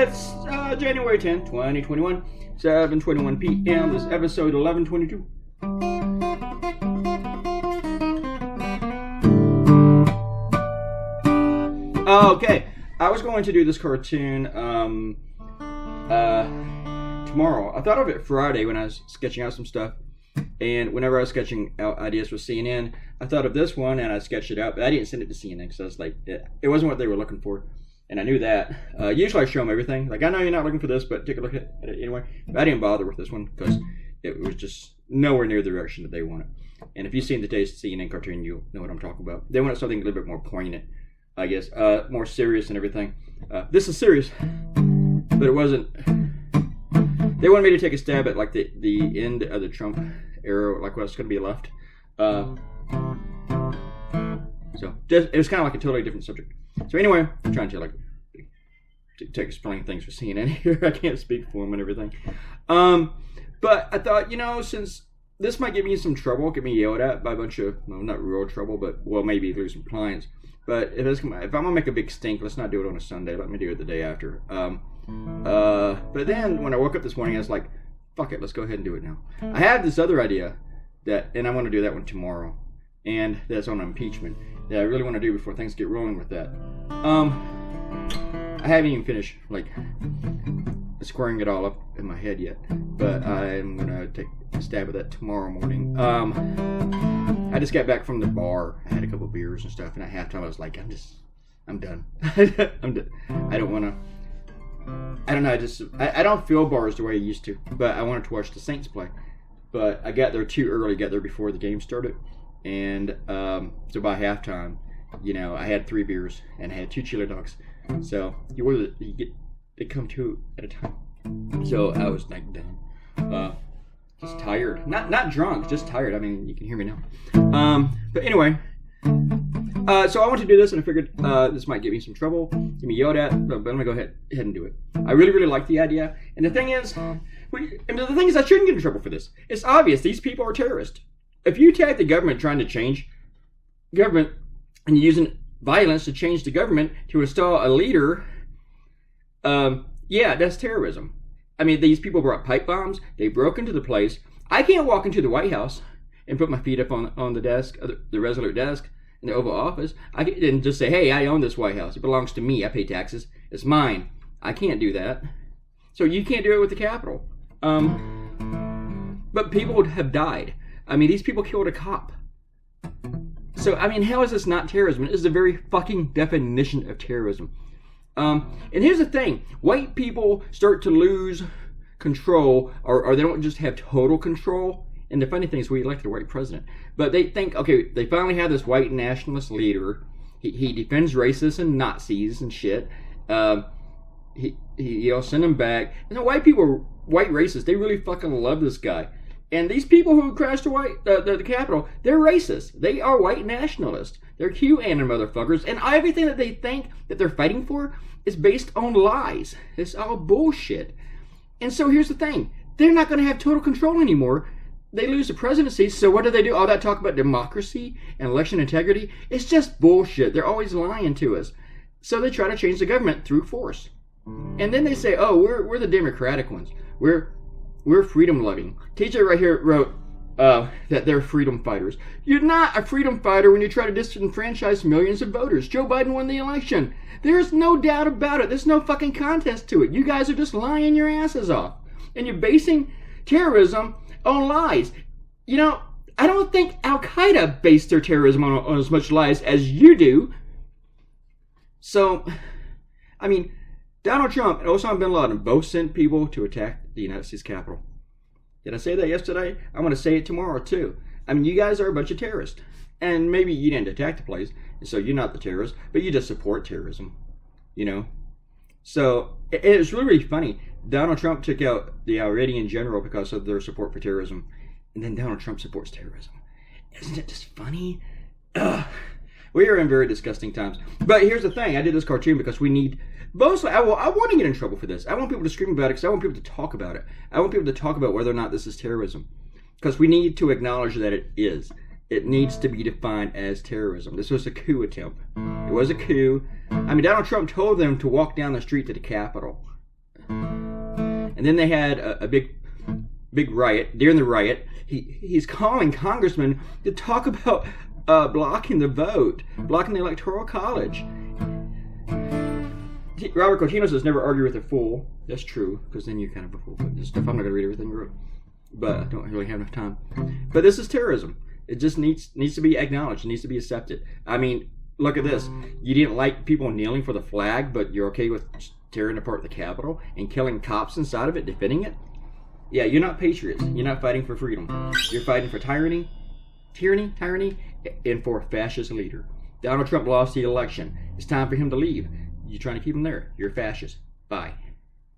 It's January 10th, 2021, 7:21 p.m. This is episode 1122. Okay, I was going to do this cartoon tomorrow. I thought of it Friday when I was sketching out some stuff. And whenever I was sketching out ideas for CNN, I thought of this one and I sketched it out, but I didn't send it to CNN because I was like, it wasn't what they were looking for. And I knew that. Usually I show them everything. Like, I know you're not looking for this, but take a look at it anyway. But I didn't bother with this one because it was just nowhere near the direction that they wanted. And if you've seen today's CNN cartoon, you'll know what I'm talking about. They wanted something a little bit more poignant, I guess, more serious and everything. This is serious, but it wasn't. They wanted me to take a stab at like the end of the Trump era, like what's going to be left. So it was kind of like a totally different subject. So anyway, I'm trying to explain things for CNN here. I can't speak for them and everything. But I thought, since this might get me in some trouble, get me yelled at by a bunch of, well, not real trouble, but, well, maybe lose some clients. But if I'm going to make a big stink, let's not do it on a Sunday. Let me do it the day after. But then when I woke up this morning, I was like, fuck it, let's go ahead and do it now. I had this other idea and I want to do that one tomorrow. And that's on impeachment that I really want to do before things get rolling with that. I haven't even finished squaring it all up in my head yet, but I'm gonna take a stab at that tomorrow morning. I just got back from the bar. I had a couple beers and stuff, and at halftime I was like, I'm done. I'm done. I don't want to. I don't know. I don't feel bars the way I used to, but I wanted to watch the Saints play. But I got there too early. Got there before the game started. And so by halftime, I had 3 beers and I had 2 chili dogs. So they come 2 at a time. So I was like done, just tired. Not drunk, just tired. I mean, you can hear me now. But anyway, so I want to do this, and I figured this might get me some trouble, get me yelled at. But I'm gonna go ahead and do it. I really, really like the idea. And the thing is, I shouldn't get in trouble for this. It's obvious these people are terrorists. If you attack the government trying to change government and you're using violence to change the government to install a leader, yeah, that's terrorism. I mean, these people brought pipe bombs. They broke into the place. I can't walk into the White House and put my feet up on the desk, the Resolute desk in the Oval Office. I can just say, hey, I own this White House. It belongs to me. I pay taxes. It's mine. I can't do that. So you can't do it with the Capitol. But people have died. I mean, these people killed a cop. So, I mean, how is this not terrorism? It is the very fucking definition of terrorism. And here's the thing. White people start to lose control, or they don't just have total control. And the funny thing is we elected a white president. But they think, okay, they finally have this white nationalist leader. He defends racists and Nazis and shit. He'll send them back. And the white racists, they really fucking love this guy. And these people who crashed the Capitol, they're racist. They are white nationalists. They're QAnon motherfuckers. And everything that they think that they're fighting for is based on lies. It's all bullshit. And so here's the thing. They're not going to have total control anymore. They lose the presidency, so what do? All that talk about democracy and election integrity? It's just bullshit. They're always lying to us. So they try to change the government through force. And then they say, oh, we're the democratic ones. We're freedom-loving. TJ right here wrote that they're freedom fighters. You're not a freedom fighter when you try to disenfranchise millions of voters. Joe Biden won the election. There's no doubt about it. There's no fucking contest to it. You guys are just lying your asses off. And you're basing terrorism on lies. I don't think Al-Qaeda based their terrorism on as much lies as you do. So, I mean, Donald Trump and Osama bin Laden both sent people to attack the United States Capitol. Did I say that yesterday? I'm going to say it tomorrow too. I mean, you guys are a bunch of terrorists. And maybe you didn't attack the place, so you're not the terrorist, but you just support terrorism. So, it's really, really funny. Donald Trump took out the Iranian general because of their support for terrorism. And then Donald Trump supports terrorism. Isn't it just funny? Ugh. We are in very disgusting times. But here's the thing. I did this cartoon because we need... Mostly, I want to get in trouble for this. I want people to scream about it because I want people to talk about it. I want people to talk about whether or not this is terrorism. Because we need to acknowledge that it is. It needs to be defined as terrorism. This was a coup attempt. It was a coup. I mean, Donald Trump told them to walk down the street to the Capitol. And then they had a big riot. During the riot, he's calling congressmen to talk about blocking the vote, blocking the Electoral College. Robert Cotino says, never argue with a fool. That's true, because then you're kind of a fool. But this stuff, I'm not going to read everything he wrote. But I don't really have enough time. But this is terrorism. It just needs to be acknowledged. It needs to be accepted. I mean, look at this. You didn't like people kneeling for the flag, but you're okay with tearing apart the Capitol and killing cops inside of it, defending it? Yeah, you're not patriots. You're not fighting for freedom. You're fighting for tyranny, and for a fascist leader. Donald Trump lost the election. It's time for him to leave. You're trying to keep him there. You're a fascist. Bye.